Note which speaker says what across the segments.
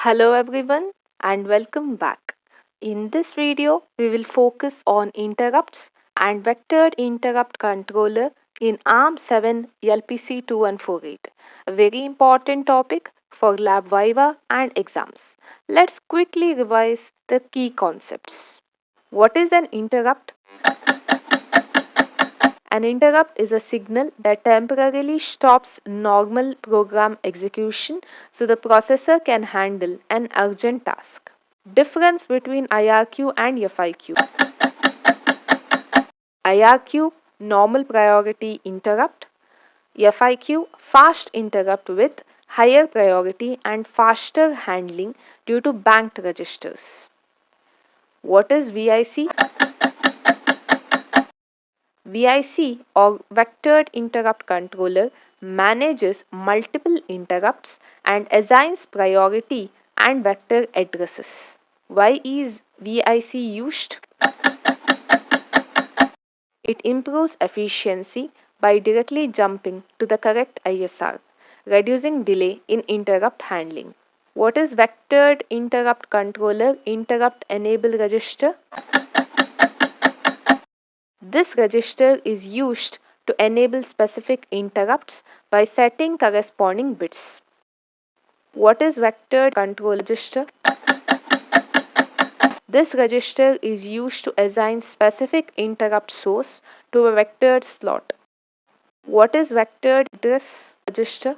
Speaker 1: Hello everyone and welcome back. In this video, we will focus on interrupts and vectored interrupt controller in ARM7 LPC2148, a very important topic for lab Viva and exams. Let's quickly revise the key concepts. What is an interrupt? An interrupt is a signal that temporarily stops normal program execution so the processor can handle an urgent task. Difference between IRQ and FIQ. IRQ normal priority interrupt. FIQ fast interrupt with higher priority and faster handling due to banked registers. What is VIC? VIC or Vectored Interrupt Controller manages multiple interrupts and assigns priority and vector addresses. Why is VIC used? It improves efficiency by directly jumping to the correct ISR, reducing delay in interrupt handling. What is Vectored Interrupt Controller Interrupt Enable Register? This register is used to enable specific interrupts by setting corresponding bits. What is vectored control register? This register is used to assign specific interrupt source to a vectored slot. What is vectored address register?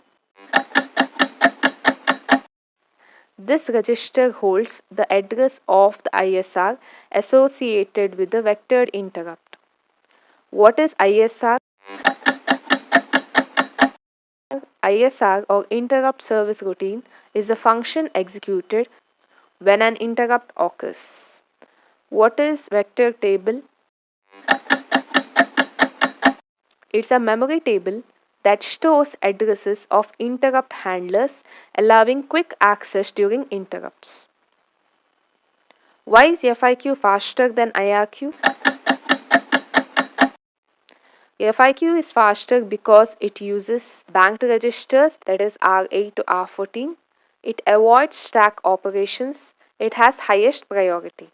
Speaker 1: This register holds the address of the ISR associated with the vectored interrupt. What is ISR? ISR or Interrupt Service Routine is a function executed when an interrupt occurs. What is vector table? It's a memory table that stores addresses of interrupt handlers, allowing quick access during interrupts. Why is FIQ faster than IRQ? FIQ is faster because it uses banked registers, that is R8 to R14. It avoids stack operations. It has highest priority.